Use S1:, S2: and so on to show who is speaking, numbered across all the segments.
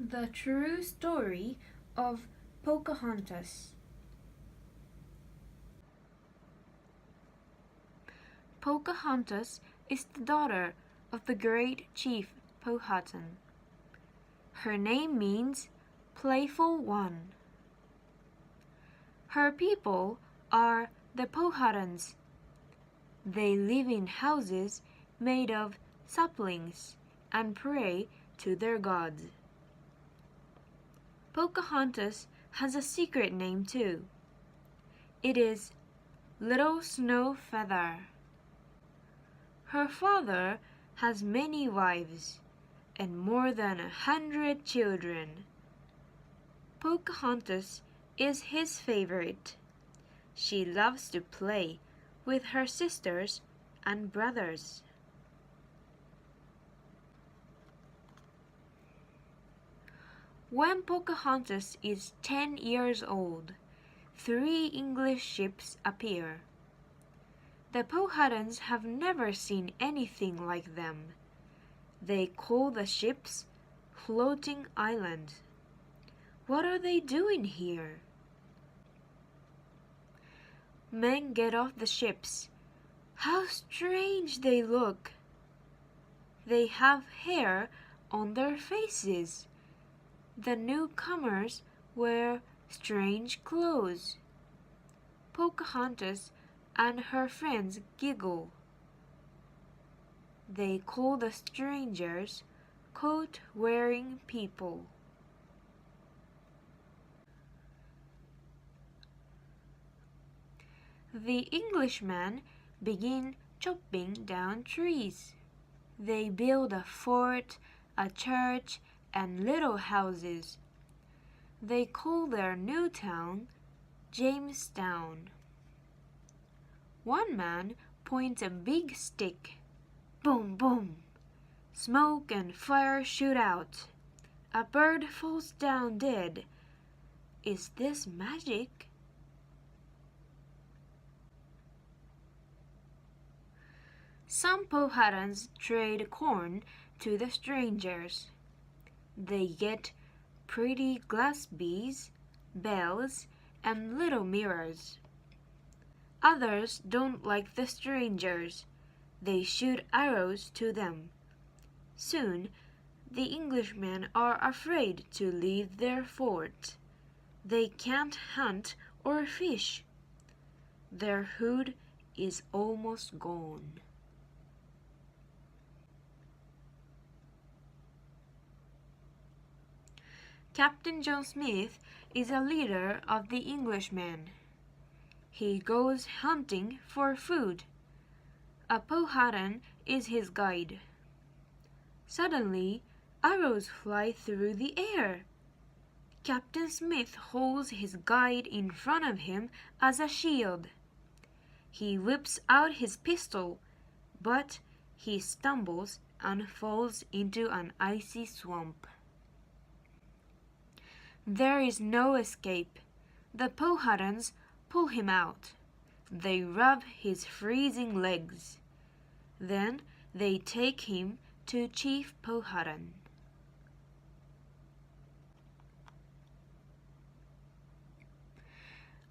S1: The true story of Pocahontas. Pocahontas is the daughter of the great chief Powhatan. Her name means playful one. Her people are the Powhatans. They live in houses made of saplings and pray to their gods. Pocahontas has a secret name too. It is Little Snow Feather. Her father has many wives and more than 100 children. Pocahontas is his favorite. She loves to play with her sisters and brothers. When Pocahontas is 10 years old, 3 English ships appear. The Powhatans have never seen anything like them. They call the ships floating islands. What are they doing here? Men get off the ships. How strange they look! They have hair on their faces. The newcomers wear strange clothes. Pocahontas and her friends giggle. They call the strangers coat-wearing people. The Englishmen begin chopping down trees. They build a fort, a church, and little houses. They call their new town Jamestown. One man points a big stick. Boom, boom! Smoke and fire shoot out. A bird falls down dead. Is this magic? Some Powhatans trade corn to the strangers. They get pretty glass beads, bells, and little mirrors. Others don't like the strangers. They shoot arrows to them. Soon, the Englishmen are afraid to leave their fort. They can't hunt or fish. Their food is almost gone. Captain John Smith is a leader of the Englishmen. He goes hunting for food. A Powhatan is his guide. Suddenly, arrows fly through the air. Captain Smith holds his guide in front of him as a shield. He whips out his pistol, but he stumbles and falls into an icy swamp. There is no escape. The Powhatans pull him out. They rub his freezing legs. Then they take him to Chief Powhatan.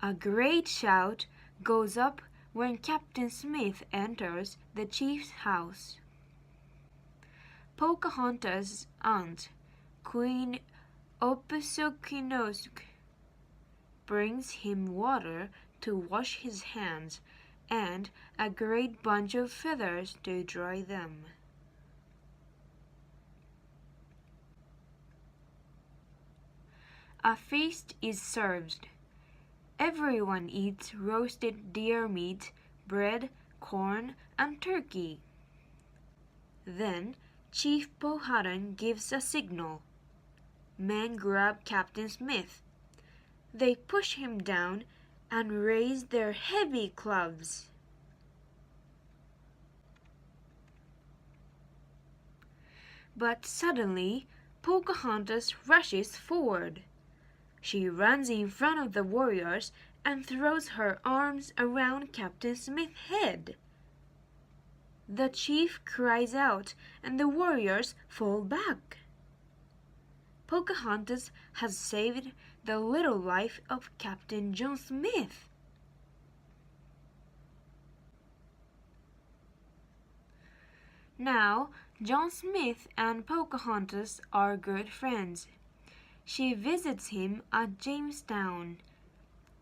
S1: A great shout goes up when Captain Smith enters the chief's house. Pocahontas' aunt, Queen Opesokinosk, brings him water to wash his hands and a great bunch of feathers to dry them. A feast is served. Everyone eats roasted deer meat, bread, corn, and turkey. Then Chief Powhatan gives a signal. Men grab Captain Smith. They push him down and raise their heavy clubs. But suddenly, Pocahontas rushes forward. She runs in front of the warriors and throws her arms around Captain Smith's head. The chief cries out and the warriors fall back. Pocahontas has saved the little life of Captain John Smith. Now, John Smith and Pocahontas are good friends. She visits him at Jamestown.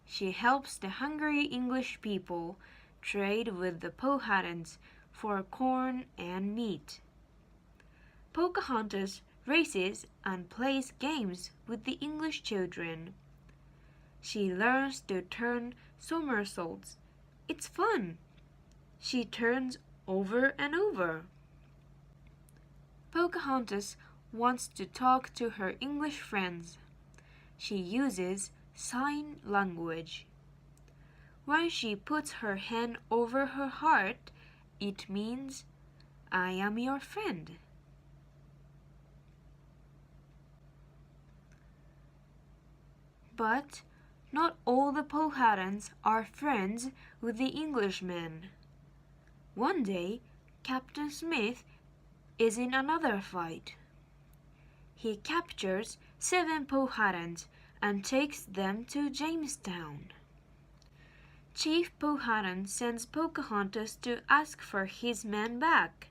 S1: She helps the hungry English people trade with the Powhatans for corn and meat. Pocahontas races and plays games with the English children. She learns to turn somersaults. It's fun. She turns over and over. Pocahontas wants to talk to her English friends. She uses sign language. When she puts her hand over her heart, it means, I am your friend. But not all the Powhatans are friends with the Englishmen. One day, Captain Smith is in another fight. He captures 7 Powhatans and takes them to Jamestown. Chief Powhatan sends Pocahontas to ask for his men back.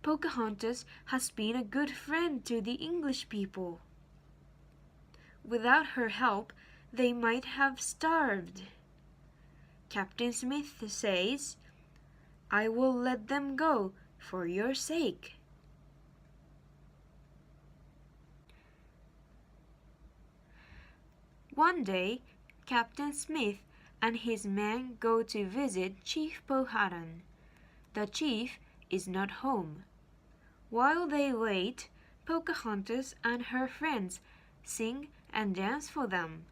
S1: Pocahontas has been a good friend to the English people. Without her help, they might have starved. Captain Smith says, I will let them go for your sake. One day, Captain Smith and his men go to visit Chief Powhatan. The chief is not home. While they wait, Pocahontas and her friends sing and dance for them.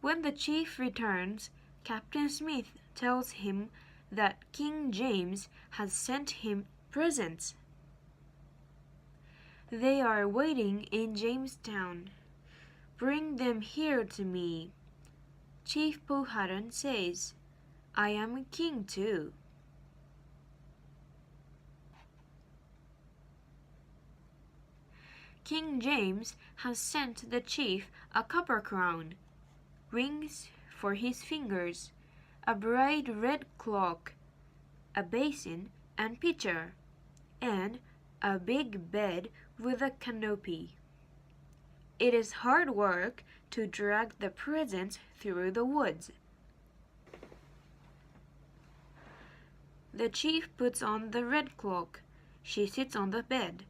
S1: When the chief returns, Captain Smith tells him that King James has sent him presents. They are waiting in Jamestown. Bring them here to me. Chief Powhatan says, I am a king too. King James has sent the chief a copper crown, rings for his fingers, a bright red cloak, a basin and pitcher, and a big bed with a canopy. It is hard work to drag the presents through the woods. The chief puts on the red cloak. She sits on the bed.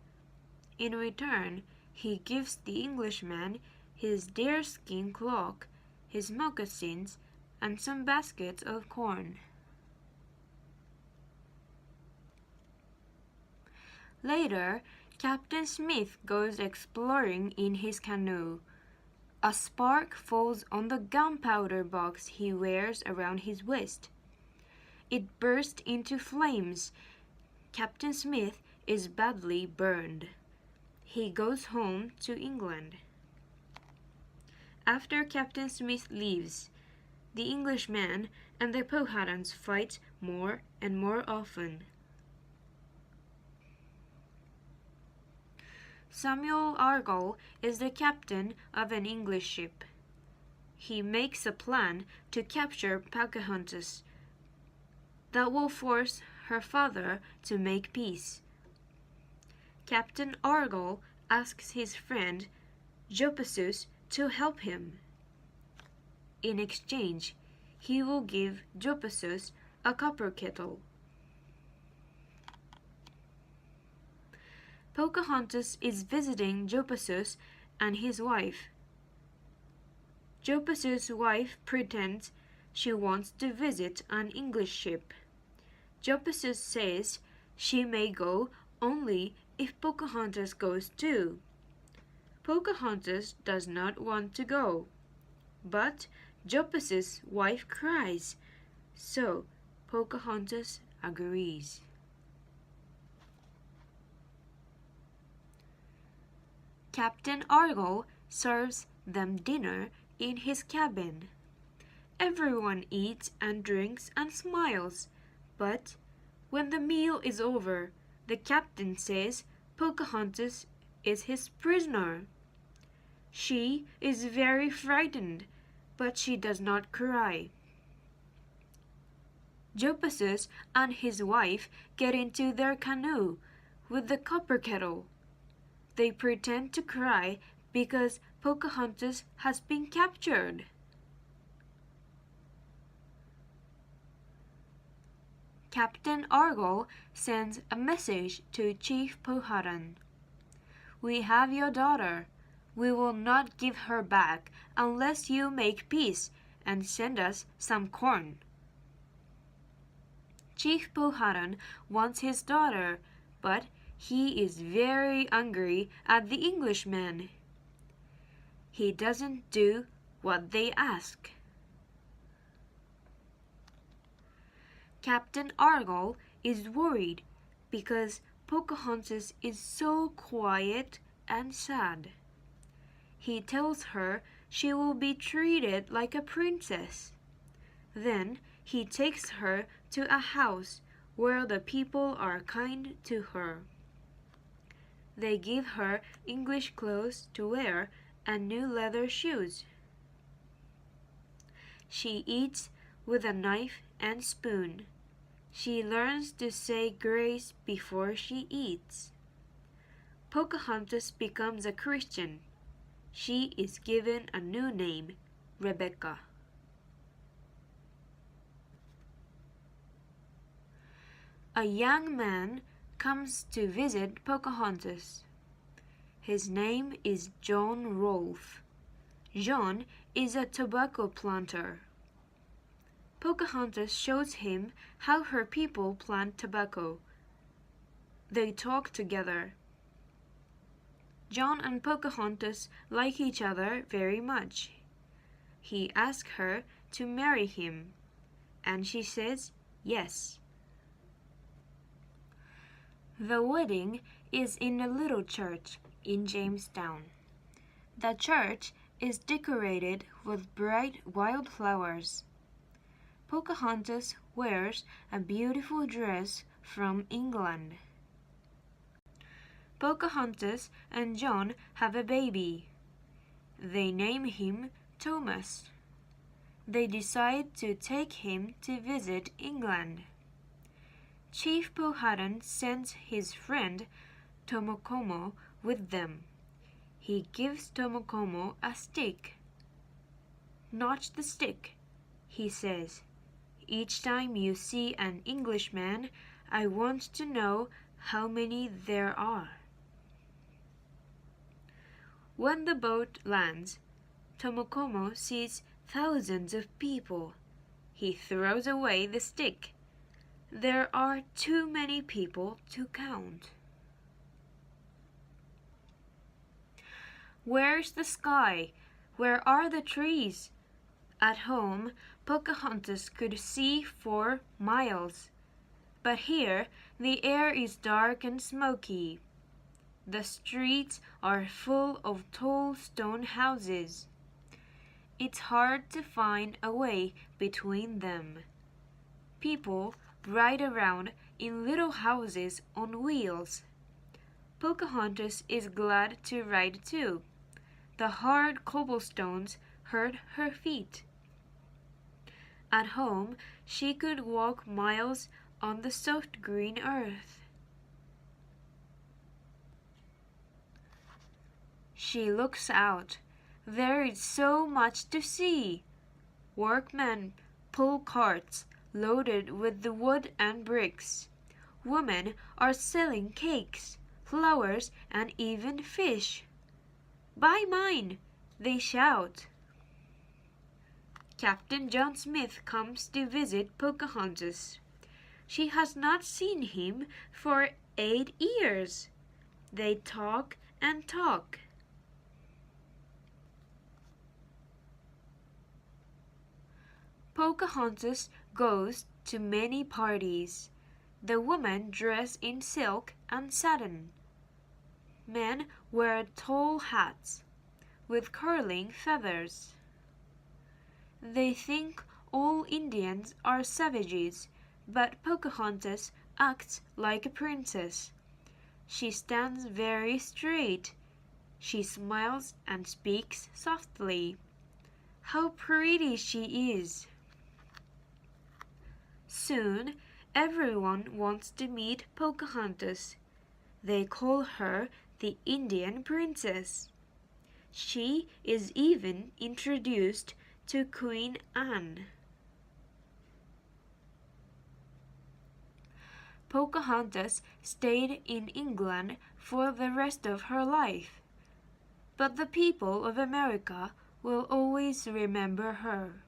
S1: In return, he gives the Englishman his deerskin cloak, his moccasins, and some baskets of corn. Later, Captain Smith goes exploring in his canoe. A spark falls on the gunpowder box he wears around his waist. It bursts into flames. Captain Smith is badly burned. He goes home to England. After Captain Smith leaves, the Englishmen and the Powhatans fight more and more often. Samuel Argall is the captain of an English ship. He makes a plan to capture Pocahontas that will force her father to make peace. Captain Argall asks his friend Jopasus to help him. In exchange, he will give Jopasus a copper kettle. Pocahontas is visiting Jopasus and his wife. Jopasus' wife pretends she wants to visit an English ship. Jopasus says she may go only if Pocahontas goes too. Pocahontas does not want to go, but Jopasus' wife cries, so Pocahontas agrees. Captain Argall serves them dinner in his cabin. Everyone eats and drinks and smiles, but when the meal is over, the captain says Pocahontas is his prisoner. She is very frightened, but she does not cry. Jopasus and his wife get into their canoe with the copper kettle. They pretend to cry because Pocahontas has been captured. Captain Argyle sends a message to Chief Powhatan. "We have your daughter. We will not give her back unless you make peace and send us some corn." Chief Powhatan wants his daughter, but he is very angry at the Englishmen. He doesn't do what they ask. Captain Argyle is worried because Pocahontas is so quiet and sad. He tells her she will be treated like a princess. Then he takes her to a house where the people are kind to her. They give her English clothes to wear and new leather shoes. She eats with a knife and spoon. She learns to say grace before she eats. Pocahontas becomes a Christian. She is given a new name, Rebecca. A young man comes to visit Pocahontas. His name is John Rolfe. John is a tobacco planter. Pocahontas shows him how her people plant tobacco. They talk together. John and Pocahontas like each other very much. He asks her to marry him, and she says yes. The wedding is in a little church in Jamestown. The church is decorated with bright wildflowers. Pocahontas wears a beautiful dress from England. Pocahontas and John have a baby. They name him Thomas. They decide to take him to visit England. Chief Powhatan sends his friend Tomocomo with them. He gives Tomocomo a stick. "Notch the stick," he says. "Each time you see an Englishman, I want to know how many there are." When the boat lands, Tomocomo sees thousands of people. He throws away the stick. There are too many people to count. Where's the sky? Where are the trees? At home, Pocahontas could see for miles. But here, the air is dark and smoky. The streets are full of tall stone houses. It's hard to find a way between them. People ride around in little houses on wheels. Pocahontas is glad to ride too. The hard cobblestones hurt her feet. At home, she could walk miles on the soft green earth. She looks out. There is so much to see. Workmen pull carts loaded with the wood and bricks. Women are selling cakes, flowers, and even fish. "Buy mine!" they shout. Captain John Smith comes to visit Pocahontas. She has not seen him for 8 years. They talk and talk. Pocahontas goes to many parties. The women dress in silk and satin. Men wear tall hats with curling feathers. They think all Indians are savages, but Pocahontas acts like a princess. She stands very straight. She smiles and speaks softly. How pretty she is! Soon, everyone wants to meet Pocahontas. They call her the Indian Princess. She is even introduced to Queen Anne. Pocahontas stayed in England for the rest of her life, but the people of America will always remember her.